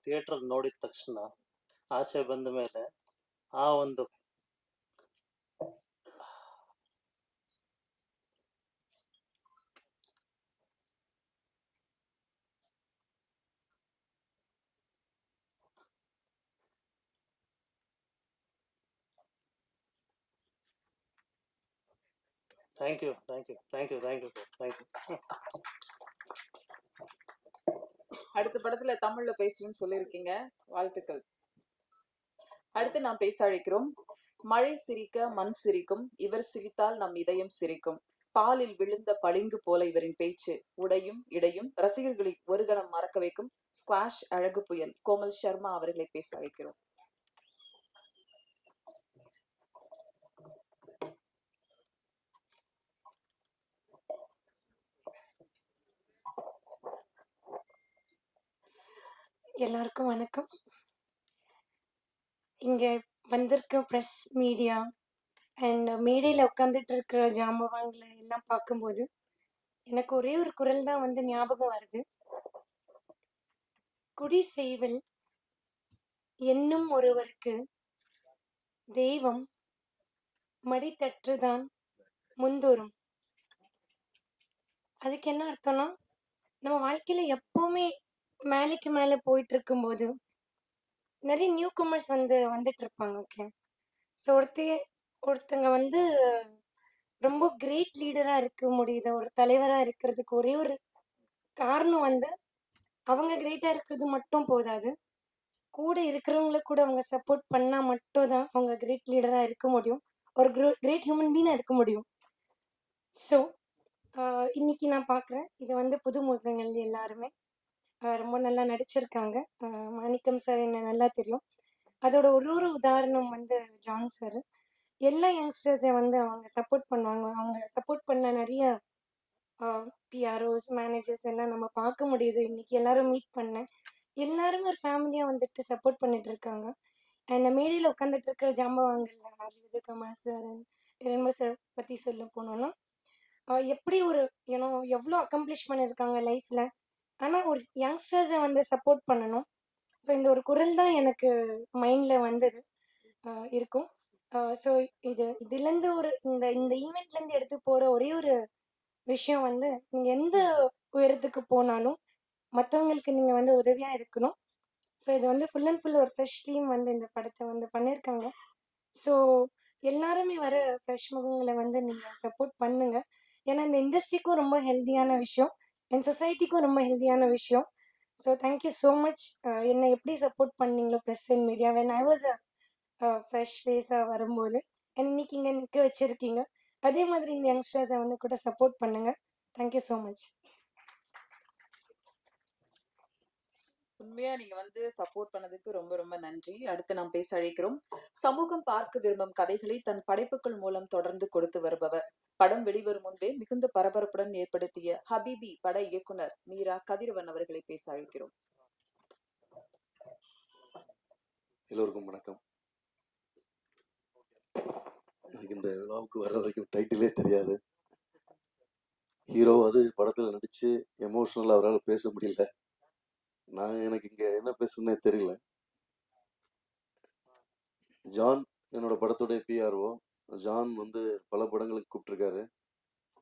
ಥಿಯೇಟ್ರಲ್ಲಿ ನೋಡಿದ ತಕ್ಷಣ ಆಚೆ ಬಂದ ಮೇಲೆ ಆ ಒಂದು thank you thank you thank you thank you sir thank you. அடுத்த படத்துல தமிழ்ல பேசுறேன்னு சொல்லியிருக்கீங்க, வாழ்த்துக்கள். அடுத்து நாம் பேச அழைக்கிறோம். மழை சிரிக்க மண் சிரிக்கும், இவர் சிரித்தால் நம் இதயம் சிரிக்கும். பாலில் விழுந்த பளிங்கு போல இவரின் பேச்சு, உடையும் இடையும் ரசிகர்களை ஒரு கணம் மறக்க வைக்கும். ஸ்குவாஷ் அழகு புயல் கோமல் சர்மா அவர்களை பேச அழைக்கிறோம். எல்லாருக்கும் வணக்கம். இங்கே வந்திருக்க ப்ரெஸ் மீடியா அண்ட் மேடையில் உட்காந்துட்டு இருக்கிற ஜாம்பவான்களை எல்லாம் பார்க்கும்போது எனக்கு ஒரே ஒரு குரல் தான் வந்து ஞாபகம் வருது. குடி செய்வில் என்னும் ஒருவருக்கு தெய்வம் மடித்தற்றுதான் முந்தோறும். அதுக்கு என்ன அர்த்தம்னா, நம்ம வாழ்க்கையில எப்பவுமே மேலைக்கு மேலே போயிட்டு இருக்கும்போது நிறைய நியூ கமர்ஸ் வந்துட்டு இருப்பாங்க. ஓகே, ஸோ ஒருத்தங்க வந்து ரொம்ப கிரேட் லீடராக இருக்க முடியுது, ஒரு தலைவராக இருக்கிறதுக்கு ஒரே ஒரு காரணம் வந்து அவங்க கிரேட்டாக இருக்கிறது மட்டும் போதாது, கூட இருக்கிறவங்கள கூட அவங்க சப்போர்ட் பண்ணால் மட்டும் தான் அவங்க கிரேட் லீடராக இருக்க முடியும், ஒரு கிரேட் ஹியூமன் பீனாக இருக்க முடியும். ஸோ இன்னைக்கு நான் பார்க்குறேன், இது வந்து புதுமுகங்கள் எல்லாருமே ரொம்ப நல்லா நடிச்சிருக்காங்க. மாணிக்கம் சார் என்ன நல்லா தெரியும். அதோட ஒரு உதாரணம் வந்து ஜான் சார். எல்லா யங்ஸ்டர்ஸை வந்து அவங்க சப்போர்ட் பண்ணுவாங்க. அவங்க சப்போர்ட் பண்ண நிறைய பிஆர்ஓஸ் மேனேஜர்ஸ் எல்லாம் நம்ம பார்க்க முடியுது. இன்னைக்கு எல்லாரும் மீட் பண்ணேன், எல்லாருமே ஒரு ஃபேமிலியாக வந்துட்டு சப்போர்ட் பண்ணிட்டு இருக்காங்க. அண்ட் மேடையில் உட்காந்துட்டு இருக்கிற ஜாம்பவான்கள் விஜயகுமா சார், ரெம்ப சார் பற்றி சொல்ல போனோம்னா, எப்படி ஒரு எவ்வளோ அக்கம்ப்ளிஷ் பண்ணியிருக்காங்க லைஃப்பில். ஆனால் ஒரு யங்ஸ்டர்ஸை வந்து சப்போர்ட் பண்ணணும். ஸோ இந்த ஒரு குரல் தான் எனக்கு மைண்டில் வந்தது இருக்கும். ஸோ இதுலேருந்து இந்த ஈவெண்ட்லேருந்து எடுத்து போகிற ஒரே ஒரு விஷயம் வந்து, நீங்கள் எந்த உயரத்துக்கு போனாலும் மற்றவங்களுக்கு நீங்கள் வந்து உதவியாக இருக்கணும். ஸோ இது வந்து ஃபுல் அண்ட் ஃபுல் ஒரு ஃப்ரெஷ் டீம் வந்து இந்த படத்தை வந்து பண்ணியிருக்காங்க. ஸோ எல்லாருமே வர ஃப்ரெஷ் முகங்களை வந்து நீங்கள் சப்போர்ட் பண்ணுங்க. ஏன்னா இந்த இண்டஸ்ட்ரிக்கும் ரொம்ப ஹெல்த்தியான விஷயம், என் சொசைட்டிக்கும் ரொம்ப ஹெல்த்தியான விஷயம். So thank you so much. என்னை எப்படி சப்போர்ட் பண்ணீங்களோ press and media, when I was fresh ஃபேஸாக வரும்போது இன்னைக்கு இங்கே நிற்க வச்சுருக்கீங்க, அதே மாதிரி இந்த யங்ஸ்டர்ஸை வந்து கூட சப்போர்ட் பண்ணுங்க. Thank you so much. உண்மையா நீங்க வந்து சப்போர்ட் பண்ணதுக்கு ரொம்ப ரொம்ப நன்றி. அடுத்து நாம் பேச அழைக்கிறோம். சமூகம் பார்க்க விரும்பும் கதைகளை தன் படைப்புகள் மூலம் தொடர்ந்து கொடுத்து வருபவர், படம் வெளிவரும் முன்பே மிகுந்த பரபரப்புடன் ஏற்படுத்திய ஹபீபி பட இயக்குனர் மீரா கதிரவன் அவர்களை பேச அழைக்கிறோம். எல்லோருக்கும் வணக்கம். எனக்கு இந்த விழாவுக்கு வர வரைக்கும் டைட்டிலே தெரியாது. ஹீரோ அது படத்துல நடிச்சு எமோஷனலா அவரால் பேச முடியல. எனக்கு இங்க என்ன பேசுன்னே தெரியல. ஜான் என்னோட படத்துடைய பிஆர்ஓ. ஜான் வந்து பல படங்களுக்கு கூப்பிட்டுருக்காரு,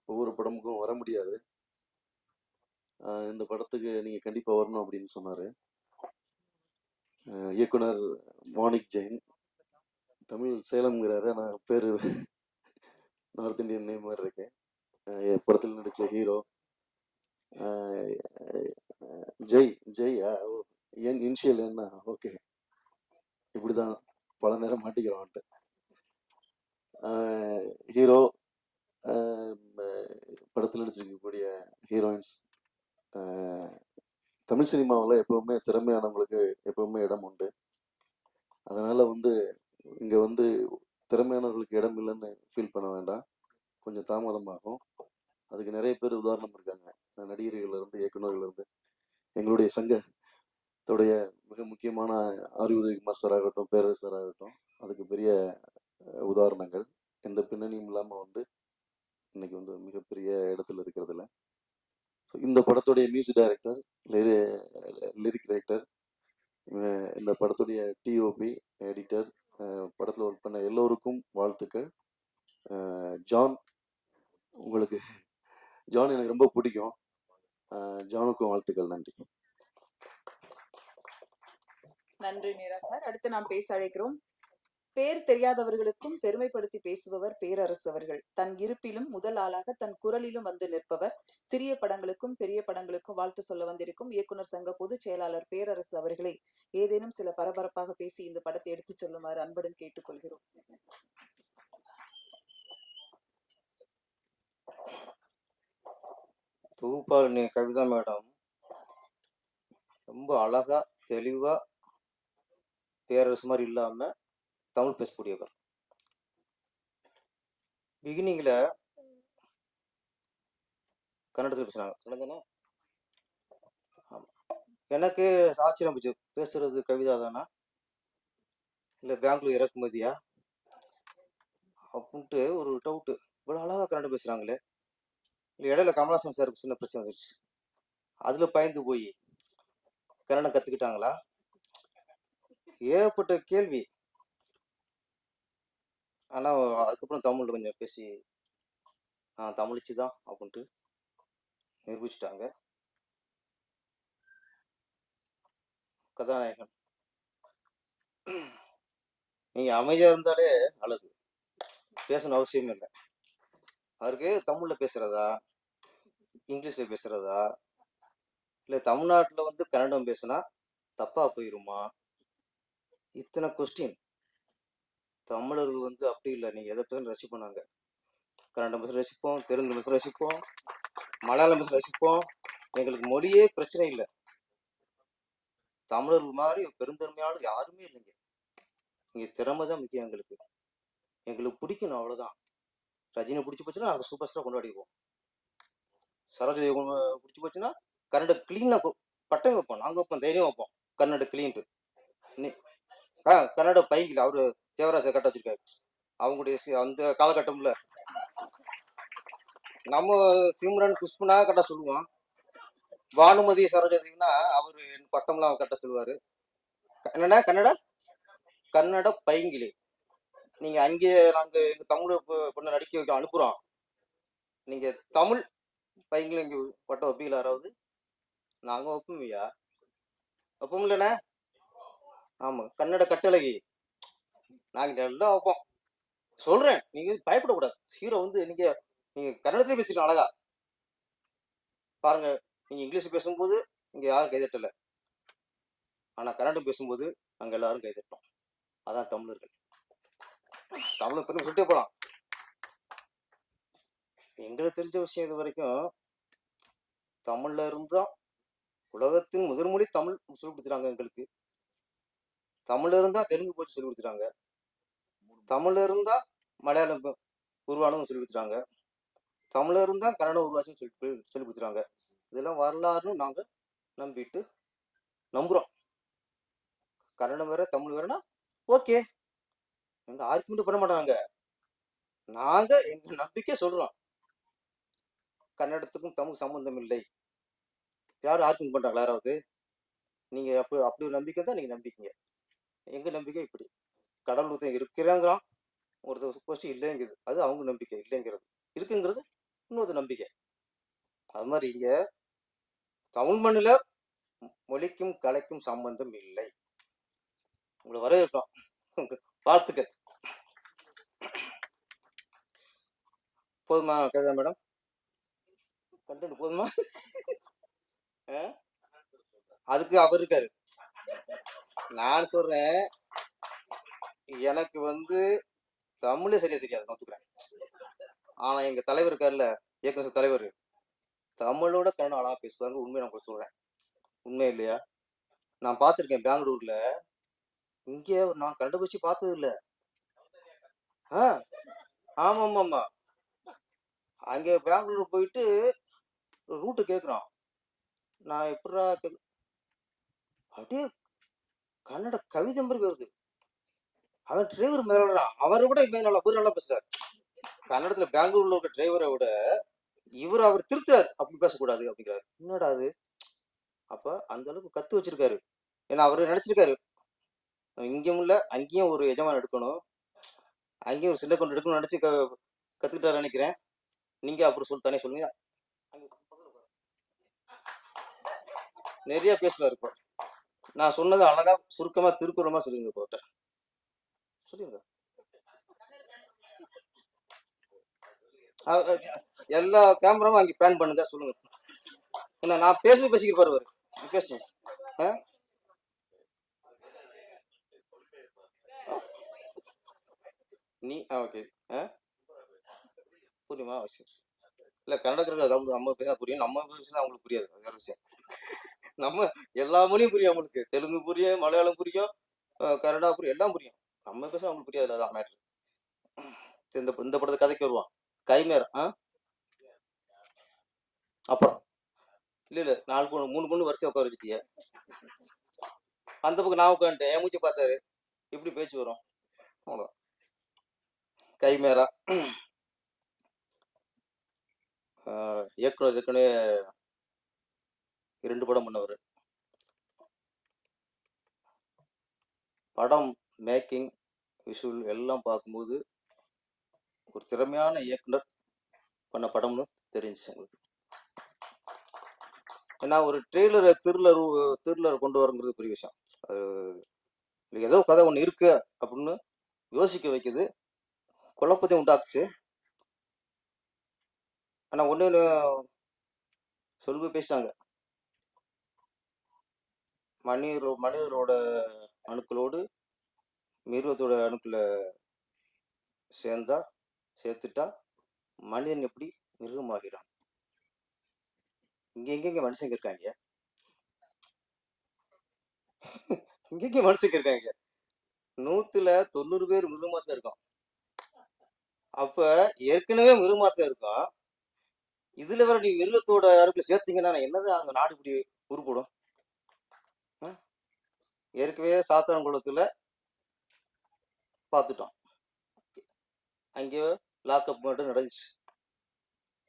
ஒவ்வொரு படமுக்கும் வர முடியாது. இந்த படத்துக்கு நீங்க கண்டிப்பா வரணும் அப்படின்னு சொன்னாரு. இயக்குனர் மாணிக் ஜெயின், தமிழ் சேலம்ங்கிறாரு, நான் பேரு நார்த் இந்தியன் நேம் மாதிரி இருக்கேன். படத்தில் நடிச்ச ஹீரோ ஜெய். என் இனிஷியல் என்ன? ஓகே, இப்படிதான் பல நேரம் மாட்டிக்கிறோம். ஹீரோ, படத்தில் நடிச்சிருக்கக்கூடிய ஹீரோயின்ஸ், தமிழ் சினிமாவில் எப்பவுமே திறமையானவங்களுக்கு எப்பவுமே இடம் உண்டு. அதனால வந்து இங்க வந்து திறமையானவர்களுக்கு இடம் இல்லைன்னு ஃபீல் பண்ண வேண்டாம், கொஞ்சம் தாமதமாகும். அதுக்கு நிறைய பேர் உதாரணம் இருக்காங்க, நடிகர்கள் இருந்து இயக்குநர்கள் இருந்து. எங்களுடைய சங்கத்துடைய மிக முக்கியமான ஆர் உதயகுமார் சார் ஆகட்டும், பேரரசு சார் ஆகட்டும், அதுக்கு பெரிய உதாரணங்கள். எந்த பின்னணியும் இல்லாமல் வந்து இன்னைக்கு வந்து மிகப்பெரிய இடத்துல இருக்கிறதுல. ஸோ இந்த படத்துடைய மியூசிக் டைரக்டர், லிரிக் டைரக்டர் இந்த படத்துடைய டிஓபி, எடிட்டர், படத்தில் ஒர்க் பண்ண எல்லோருக்கும் வாழ்த்துக்கள். ஜான், உங்களுக்கு ஜான் எனக்கு ரொம்ப பிடிக்கும். ஜானுக்கும் வாழ்த்துக்கள். நன்றி. நன்றி மீரா சார். அடுத்து நாம் பேச அழைக்கிறோம். பேர் தெரியாதவர்களுக்கும் பெருமைப்படுத்தி பேசுபவர் பேரரசு அவர்கள். தன் இருப்பிலும் முதல் ஆளாக தன் குரலிலும் வந்து நிற்பவர். சிறிய படங்களுக்கும் பெரிய படங்களுக்கும் வாழ்த்து சொல்ல வந்திருக்கும் இயக்குனர் சங்க பொதுச் செயலாளர் பேரரசு அவர்களை ஏதேனும் சில பரபரப்பாக பேசி இந்த படத்தை எடுத்துச் சொல்லுமாறு அன்புடன் கேட்டுக்கொள்கிறோம். தொகுப்பாளினி கவிதா மேடம் ரொம்ப அழகா தெளிவா பேரரசு மாதிரி இல்லாம தமிழ் பேசக்கூடியவர். பிகினிங்ல கன்னடத்தில் பேசுறாங்க. கன்னடதானே? ஆமா. எனக்கு ஆச்சரியம் போச்சு. பேசுறது கவிதா தானா இல்ல பெங்களூர் இறக்குமதியா அப்படின்ட்டு ஒரு டவுட்டு. இவ்வளவு அழகா கன்னடம் பேசுறாங்களே. இடையில கமலாசன் சாருக்கு சின்ன பிரச்சனை வந்துருச்சு. அதுல பயந்து போய் கன்னடம் கத்துக்கிட்டாங்களா? ஏகப்பட்ட கேள்வி. ஆனா அதுக்கப்புறம் தமிழ்ல கொஞ்சம் பேசி தமிழிச்சு தான் அப்படின்ட்டு நிரூபிச்சுட்டாங்க. கதாநாயகன் நீங்க அமைதியா இருந்தாலே அழகு. பேசணும் அவசியம் இல்லை. அவருக்கு தமிழ்ல பேசுறதா இங்கிலீஷ்ல பேசுறதா இல்ல தமிழ்நாட்டுல வந்து கன்னடம் பேசினா தப்பா போயிருமா? இத்தனை கொஸ்டின். தமிழர்கள் வந்து அப்படி இல்லை. நீங்க எதை பேரும் ரசிப்போம். கன்னடம் பேச ரசிப்போம், தெலுங்கு பேச ரசிப்போம், மலையாளம் பேச ரசிப்போம். எங்களுக்கு மொழியே பிரச்சனை இல்லை. தமிழர்கள் மாதிரி பெருந்தன்மையாலும் யாருமே இல்லைங்க. இங்க திறமை தான் முக்கியம். எங்களுக்கு பிடிக்கணும், அவ்வளவுதான். ரஜினி பிடிச்சி போச்சுன்னா நாங்கள் சூப்பர் ஸ்டார் கொண்டாடிடுவோம். சரோஜதேவி பிடிச்சி போச்சுன்னா கன்னட கிளீனா பட்டம் வைப்போம். நாங்க வைப்போம், தைரியம் வைப்போம். கன்னட கிளீன்ட்டு கன்னட பைக்கில் அவரு தேவராஜர் கட்ட வச்சிருக்காரு. அவங்களுடைய அந்த காலகட்டம்ல நம்ம சிம்ரன் புஷ்பனா கட்ட சொல்லுவோம். பானுமதி சரோஜதேவினா அவரு பட்டம்லாம் கட்ட சொல்லுவாரு. என்னன்னா கன்னட பைங்கிலி. நீங்க அங்கே நாங்க எங்க தமிழ் பொண்ணு நடிக்க வைக்க அனுப்புறோம். நீங்க தமிழ் பைங்கில இங்க பட்டம் வைப்பீங்களா? யாராவது? நாங்க வைப்போம்யா. வைப்போம் இல்லைண்ணே? ஆமா, கன்னட கட்டழகி நாங்க எல்லாம் வைப்போம். சொல்றேன், நீங்க பயப்படக்கூடாது. ஹீரோ வந்து நீங்க கன்னடத்தையும் பேசிக்கலாம் அழகா. பாருங்க, நீங்க இங்கிலீஷ் பேசும்போது இங்க யாரும் கைதட்டல. ஆனா கன்னடம் பேசும்போது நாங்க எல்லாரும் கைதட்டோம். அதான் தமிழர்கள். தமிழ் பெருமை சொல்லிட்டே போலாம். எங்களுக்கு தெரிஞ்ச விஷயம் இது வரைக்கும் தமிழ்ல இருந்தா உலகத்தின் முதன்மொழி தமிழ் சொல்லி கொடுத்துறாங்க. எங்களுக்கு தமிழ்ல இருந்தா தெலுங்கு போச்சு சொல்லி கொடுத்துறாங்க. தமிழ்ல இருந்தா மலையாளம் உருவானதும் சொல்லி கொடுத்துறாங்க. தமிழ்ல இருந்தா கன்னடம் உருவாச்சுன்னு சொல்லி கொடுத்துறாங்க. இதெல்லாம் வரலாறுன்னு நாங்க நம்பிட்டு நம்புறோம். கன்னடம் வேற தமிழ் வேறனா ஓகே, எங்க ஆர்குமெண்ட் பண்ண மாட்டாங்க. நாங்க எங்க நம்பிக்கை சொல்றோம். கன்னடத்துக்கும் தமிழ் சம்பந்தம் இல்லை. யாரும் ஆர்குமெண்ட் பண்றாங்களா? யாராவது? நீங்க அப்படி ஒரு நம்பிக்கை தான் நீங்க நம்பிக்கீங்க. எங்க நம்பிக்கை இப்படி. கடவுள் ஒருத்தன் இருக்கிறாங்கிறான், ஒருத்தர் கொஸ்டின் இல்லைங்குது. அது அவங்க நம்பிக்கை. இல்லைங்கிறது இருக்குங்கிறது இன்னொரு நம்பிக்கை. அது மாதிரி இங்க தமிழ் மண்ணில மொழிக்கும் கலைக்கும் சம்பந்தம் இல்லை. உங்களை வரவேற்கிறோம். வாழ்த்துக்கள். போதுமா கவிதா மேடம்? கண்டென்ட் போதுமா? அதுக்கு அவர் இருக்காரு. நான் சொல்றேன், எனக்கு வந்து தமிழே சரியா தெரியாது, ஒத்துக்கிறேன். ஆனா எங்க தலைவர் இருக்காருல்ல, இயக்குனர் தலைவர், தமிழோட கன்னடம் அழகா பேசுவாங்க. உண்மையை நான் சொல்றேன். உண்மை இல்லையா? நான் பார்த்துருக்கேன் பெங்களூர்ல. இங்கே நான் கன்னடம் பேசி பார்த்தது இல்லை. ஆமா ஆமா ஆமா. அங்க பெங்களூர் போயிட்டு ரூட்டு கேட்குறான். நான் எப்படா அப்படியே கன்னட கவிதை மாதிரி வருது. அவன் டிரைவர் மேலாடுறான். அவரை விட இவன் நல்லா பேசுறாரு. கன்னடத்துல பெங்களூர்ல இருக்க டிரைவரை விட அவர் திருத்துறாரு. அப்படி பேசக்கூடாது அப்படிங்கிறாரு. என்னடா அது? அப்ப அந்த அளவுக்கு கத்து வச்சிருக்காரு. ஏன்னா அவரு நினைச்சிருக்காரு இங்கேயும் இல்லை அங்கேயும் ஒரு எஜமான் எடுக்கணும், அங்கேயும் ஒரு சின்ன கொண்டு எடுக்கணும்னு நினச்சி கற்றுக்கிட்டாரு நினைக்கிறேன். நீங்கள் அப்புறம் தானே சொல்லுங்க. நிறைய பேசுவார் இப்போ. நான் சொன்னது அழகா சுருக்கமாக திருக்குறமா சொல்லுங்க போட்ட சொல்லுங்க. எல்லா கேமராவும் அங்கே பேன் பண்ணுங்க சொல்லுங்க. என்ன நான் பேசிக்கிட்டு பாரு பேசுங்க. நீ ஓகே புரியுமா? இல்லை கன்னடத்தில் அதாவது நம்ம பேசினா புரியும், நம்ம பேசினா அவங்களுக்கு புரியாது, அது வேற விஷயம். நம்ம எல்லா மொழியும் புரியும் அவங்களுக்கு, தெலுங்கு புரியும், மலையாளம் புரியும், கன்னடா புரியும், எல்லாம் புரியும். நம்ம பேச அவங்களுக்கு புரியாது, அதான் மேட்ரு. இந்த படத்தை கதைக்கு வருவான் கைமேர். அப்புறம் இல்லை 4 பொண்ணு 3 பொண்ணு வரிசையா உட்கார வச்சுட்டிய. அந்த பக்கம் நான் உட்காந்துட்டேன், என் மூச்சு பார்த்தாரு, இப்படி பேச்சு வரும். அவ்வளோ கைமேரா. இயக்குனர் ஏற்கனவே 2 படம் பண்ணவர். படம் மேக்கிங் விஷுவல் எல்லாம் பார்க்கும்போது ஒரு திறமையான இயக்குனர் பண்ண படம்னு தெரிஞ்சிச்சு எங்களுக்கு. ஏன்னா ஒரு த்ரில்லர் கொண்டு வரங்கிறது பெரிய விஷயம். அது ஏதோ கதை ஒன்று இருக்கு அப்படின்னு யோசிக்க வைக்குது, குழப்பத்தையும் உண்டாக்குச்சு. ஆனால் ஒன்று சொல்லி பேசிட்டாங்க, மனிதரோட அணுக்களோடு மிருகத்தோட அணுக்களை சேர்த்துட்டா மனிதன் எப்படி மிருகமாகிறான். இங்க மனுஷங்க இருக்காங்க, இங்க மனுஷங்க இருக்காங்க, 100ல் 90 பேர் மிருகமாத்தான் இருக்கும். அப்ப ஏற்கனவே மிருகமாத்தான் இருக்கும், இதுல வேற நீ மிருகத்தோட அணுக்களை சேர்த்தீங்கன்னா என்னதான் அங்க நாடு இப்படி உருப்படும்? ஏற்கனவே சாத்தான்குளத்துல பார்த்துட்டோம், அங்கே லாக்அப் மட்டும் நடந்துச்சு,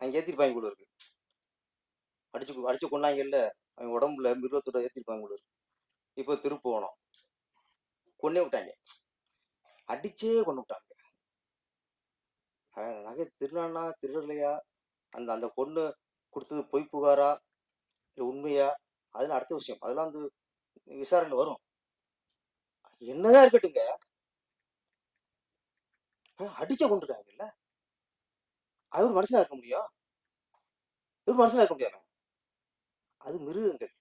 அங்கே ஏற்றிருப்பாங்க கூட இருக்கு, அடிச்சு கொண்டாங்கல்ல, அவங்க உடம்புல மிருகத்தோட ஏற்றிருப்பாங்க கூட இருக்கு. இப்போ திருப்போணம் கொன்னே விட்டாங்க, அடிச்சே கொண்டு விட்டாங்க. நகை திருடானா திருடலையா, அந்த பொண்ணு கொடுத்தது பொய் புகாரா இல்லை உண்மையா, அதெல்லாம் அடுத்த விஷயம், அதெல்லாம் வந்து விசாரணை வரும். என்னதான் இருக்கட்டுங்க, அடிச்ச கொண்டுருக்காங்கல்ல, அது ஒரு மனுஷனா இருக்க முடியும்? ஒரு மனுஷனா இருக்க முடியாது, அது மிருகங்கள்.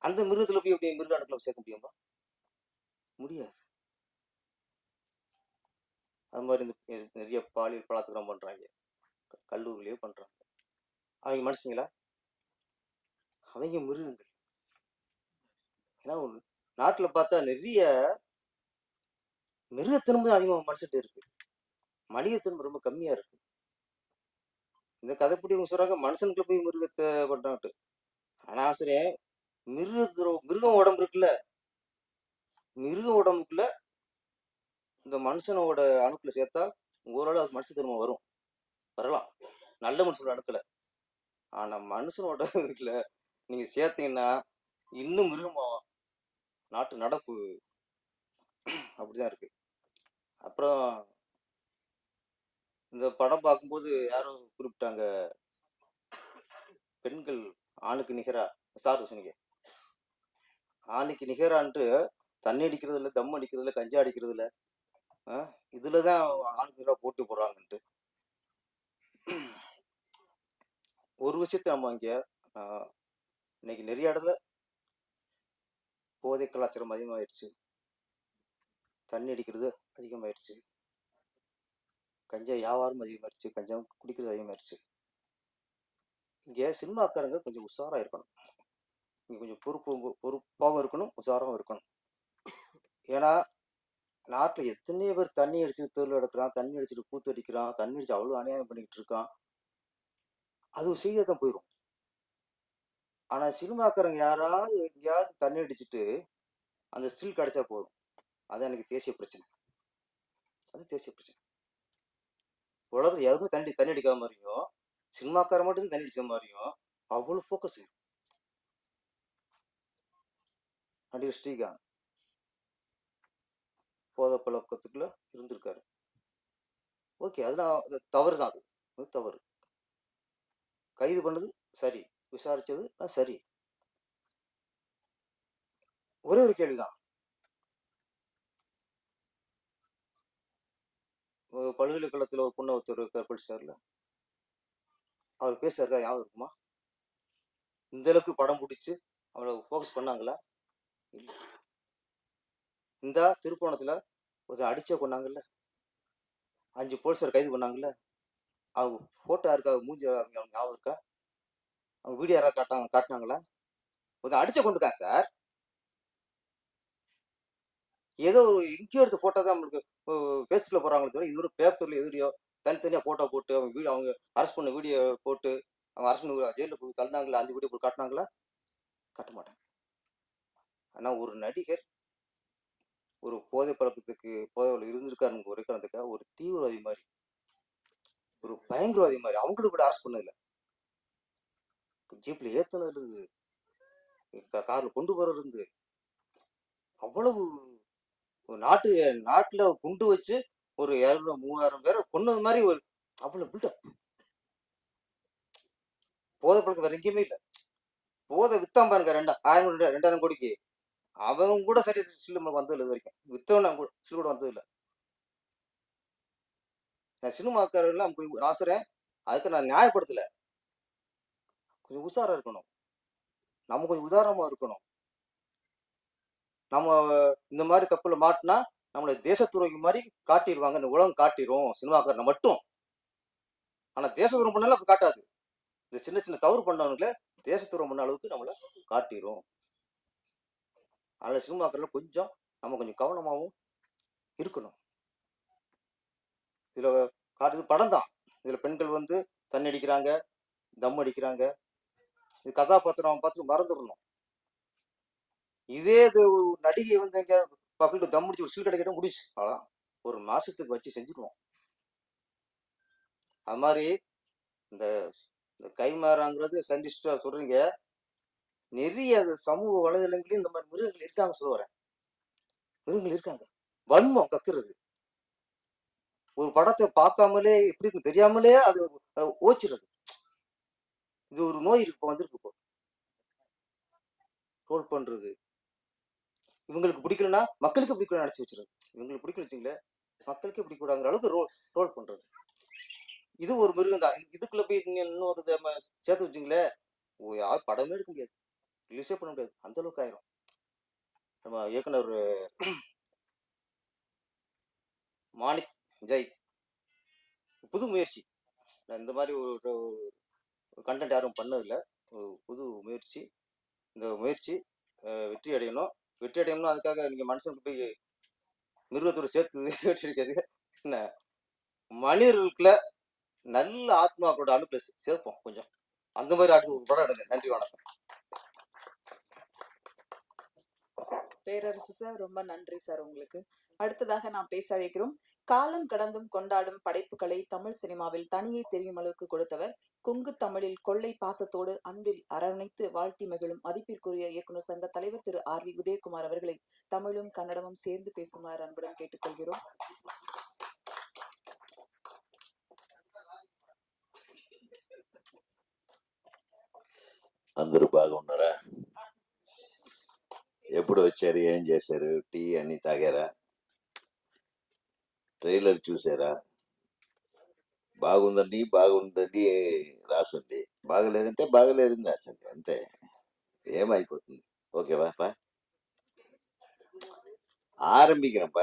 அந்த மிருகத்துல போய் எப்படி மிருக அணுக்களை சேர்க்க முடியுமா? முடியாது. அது மாதிரி இந்த நிறைய பாலியல் பலாத்காரம் பண்றாங்க, கல்லூரிலேயே பண்றாங்க. அவங்க மனுஷங்களா? அவங்க மிருகங்கள். ஏன்னா நாட்டுல பார்த்தா நிறைய மிருகத்தினமும் அதிகமாக மனுஷட்டு இருக்கு, மனிதத்தினம் ரொம்ப கம்மியா இருக்கு. இந்த கதைப்படி இவங்க சொல்றாங்க மனுஷனுக்குள்ள போய் மிருகத்தை பண்றான்ட்டு. ஆனா சரி, மிருகம் உடம்பு இருக்குல்ல, மிருக உடம்புக்குள்ள இந்த மனுஷனோட அணுக்களை சேர்த்தா ஓரளவு அது மனுஷத்தன்மை வரலாம், நல்ல மனுஷனோட அணுக்களை. ஆனா மனுஷனோட இதுல நீங்க சேர்த்தீங்கன்னா இன்னும் மிருகமாகும். நாட்டு நடப்பு அப்படிதான் இருக்கு. அப்புறம் இந்த படம் பார்க்கும்போது யாரும் குறிப்பிட்டாங்க, பெண்கள் ஆணுக்கு நிகரா, சார் சொன்னீங்க ஆணுக்கு நிகரான்ட்டு தண்ணி அடிக்கிறதுல, தம் அடிக்கிறதுல, கஞ்சா அடிக்கிறதுல, இதுலதான் ஆணுக்கு போட்டி போடுறாங்கன்ட்டு ஒரு விஷயத்த நம்ம இங்க இன்னைக்கு நிறைய இடத்துல போதை கலாச்சாரம் அதிகமாயிருச்சு, தண்ணி அடிக்கிறது அதிகமாயிருச்சு, கஞ்சா வியாபாரம் அதிகமாயிருச்சு, கஞ்சா குடிக்கிறது அதிகமாயிருச்சு. இங்க சினிமாக்காரங்க கொஞ்சம் உஷாரா இருக்கணும், இங்க கொஞ்சம் பொறுப்பாகவும் இருக்கணும், உஷாராகவும் இருக்கணும். ஏன்னா நாட்டில் எத்தனையோ பேர் தண்ணி அடிச்சு தெருவில் எடுக்கிறான், தண்ணி அடிச்சுட்டு கூத்து அடிக்கிறான், தண்ணி அடிச்சு அவ்வளோ அநியாயம் பண்ணிக்கிட்டு இருக்கான், அது ஒரு செய்தியாக தான் போயிடும். ஆனால் சினிமாக்காரங்க யாராவது எங்கேயாவது தண்ணி அடிச்சுட்டு அந்த ஸ்டில் கிடைச்சா போதும், அது எனக்கு தேசிய பிரச்சனை, அது தேசிய பிரச்சனை. உலகத்தில் யாருமே தண்ணி அடிக்காத மாதிரியும், சினிமாக்காரன் மட்டும் தண்ணி அடிச்ச மாதிரியும் அவ்வளோ ஃபோக்கஸ். நடிகர் ஸ்ரீகாந்த் போதை பழக்கத்துக்குள்ள இருந்திருக்காரு. ஓகே, அதெல்லாம் அது தவறு தான். அது தவறு. கைது பண்ணது சரி, விசாரிச்சது சரி. ஒரே ஒரு கேள்விதான். பல்கலைக்கழகத்துல ஒரு பொண்ணை ஒருத்தர் படிச்சார்ல, அவர் பேசுறதா ஞாபகம் இருக்குமா? இந்த அளவுக்கு படம் பிடிச்சு அவளை ஃபோக்கஸ் பண்ணாங்களா? இல்ல. இந்த திருப்போணத்துல ஒரு அடிச்சே கொண்டாங்கல்ல, 5 போலீஸார் கைது பண்ணாங்கல்ல, அவங்க போட்டோ இருக்கா, மூஞ்சி அவங்க ஞாபகம் இருக்கா? அவங்க வீடியோ யாராவது காட்டினாங்களா? ஒரு அடிச்ச கொண்டுருக்கான் சார். ஏதோ ஒரு எங்கேயோ எடுத்த போட்டோ தான் நம்மளுக்கு ஃபேஸ்புக்ல போறாங்களே தவிர, இது ஒரு பேப்பர்ல எதிரியோ தனித்தனியா போட்டோ போட்டு அவங்க அரெஸ்ட் பண்ண வீடியோ போட்டு அவங்க அரெஸ்ட் பண்ணி ஜெயிலில் போய் தள்ளினாங்களா, அந்த வீடியோ போய் காட்டினாங்களா? காட்ட மாட்டாங்க. ஆனா ஒரு நடிகர் ஒரு போதை பழக்கத்துக்கு போதையில் இருந்திருக்காருன்னு ஒரு காரணத்துக்காக ஒரு தீவிரவாதி மாதிரி, ஒரு பயங்கரவாதி மாதிரி அவங்களுக்கு கூட அரெஸ்ட் பண்ணதில்லை. ஜீப்ல ஏத்துனதுல இருந்து, கார்ல கொண்டு போறது இருந்து, அவ்வளவு நாட்டுல குண்டு வச்சு ஒரு 200-3000 பேரை கொன்னது மாதிரி ஒரு அவ்வளவு பில்டப். போதை பழக்கம் வேற எங்கேயுமே இல்லை. போதை வித்தான் பாருங்க, 2000 கோடிக்கு, அவங்க கூட சரி சில்லு வந்ததில்லை இது வரைக்கும். வித்தவன் சில்லு கூட வந்தது இல்லை. நான் சினிமாக்காரெல்லாம் கொஞ்சம் ஆசுறேன், அதுக்கு நான் நியாயப்படுத்தல. கொஞ்சம் உஷாரா இருக்கணும், நம்ம கொஞ்சம் உதாரணமா இருக்கணும். நம்ம இந்த மாதிரி தப்புல மாட்டினா நம்மளை தேசத்துறைக்கு மாதிரி காட்டிடுவாங்க, இந்த உலகம் காட்டிடும் சினிமாக்காரனை மட்டும். ஆனா தேசத்துறம் பண்ணாலும் அப்படி காட்டாது. இந்த சின்ன சின்ன தவறு பண்ணவங்கள தேசத்துறம் பண்ண அளவுக்கு நம்மளை காட்டிடும். அதனால சினிமாக்காரர்ல கொஞ்சம் நம்ம கொஞ்சம் கவனமாகவும் இருக்கணும். இதுல காட்டுது படம் தான். இதுல பெண்கள் வந்து தண்ணி அடிக்கிறாங்க, தம் அடிக்கிறாங்க. இது கதாபாத்திரம் பார்த்து மறந்துடணும். இதே இது நடிகை வந்து எங்க பப்ளிக் தம் முடிச்சு ஒரு சில் கிடைக்கிட்ட முடிச்சு, அவ்வளோதான். ஒரு மாசத்துக்கு வச்சு செஞ்சுருவோம். அது மாதிரி இந்த கைமாறாங்கிறது சயின்டிஸ்டா சொல்றீங்க, நிறைய சமூக வலைதளங்களையும் இந்த மாதிரி மிருகங்கள் இருக்காங்க சொல்ல வரேன். மிருகங்கள் இருக்காங்க. வன்மம் கக்குறது, ஒரு படத்தை பார்க்காமலே எப்படி இருக்கு தெரியாமலே அது ஓச்சிடுறது. இது ஒரு நோய் இருக்கு, வந்திருக்கு இப்போ. ரோல் பண்றது, இவங்களுக்கு பிடிக்கலன்னா மக்களுக்கு பிடிக்கல அடைச்சி வச்சிருது. இவங்களுக்கு பிடிக்கல வச்சுங்களேன், மக்களுக்கே பிடிக்கூடாங்கிற அளவுக்கு ரோல் பண்றது. இது ஒரு மிருகம் தான். இதுக்குள்ள போய் நீங்க இன்னொரு சேர்த்து வச்சுங்களேன், யாரும் படமே எடுக்க முடியாது, ரிலீஸே பண்ண முடியாது, அந்த அளவுக்கு ஆயிரும். நம்ம இயக்குனர் மாணிக் ஜெய் புது முயற்சி, இந்த மாதிரி ஒரு கண்டென்ட் யாரும் பண்ணதில்லை, புது முயற்சி. இந்த முயற்சி வெற்றி அடையணும். வெற்றி அடையணும்னா அதுக்காக நீங்க மனுஷனுக்கு போய் மிருகத்தோட சேர்த்து வெற்றி அடிக்காது. என்ன, மனிதர்களுக்குள்ள நல்ல ஆத்மாக்களோட அனுப்ப சேர்ப்போம் கொஞ்சம். அந்த மாதிரி அடுத்து ஒரு படம் எடுங்க. நன்றி, வணக்கம். பேரரசு சார், ரொம்ப நன்றி சார் உங்களுக்கு. அடுத்ததாக நாம் பேச அழைக்கிறோம். காலம் கடந்தும் கொண்டாடும் படைப்புகளை தமிழ் சினிமாவில் தனியே தெரியும் அளவுக்கு கொடுத்தவர், கொங்கு தமிழில் கொள்ளை பாசத்தோடு அன்பில் அரவணைத்து வாழ்த்தி மகிழும் மதிப்பிற்குரிய இயக்குனர் சங்க தலைவர் திரு R.V. உதயகுமார் அவர்களை தமிழும் கன்னடமும் சேர்ந்து பேசுமாறு அன்புடன் கேட்டுக்கொள்கிறோம். అందరూ బాగున్నారా? ఎప్పుడు వచ్చారు, ఏం చేశారు, టీ అన్ని తాగారా, ట్రైలర్ చూసారా? బాగుందండి రాసండి, బాగలేదంటే బాగలేదని రాసండి, అంతే. ఏమైపోతుంది? ఓకేవా? ఆరంభిக்கிறேன்ப்பா.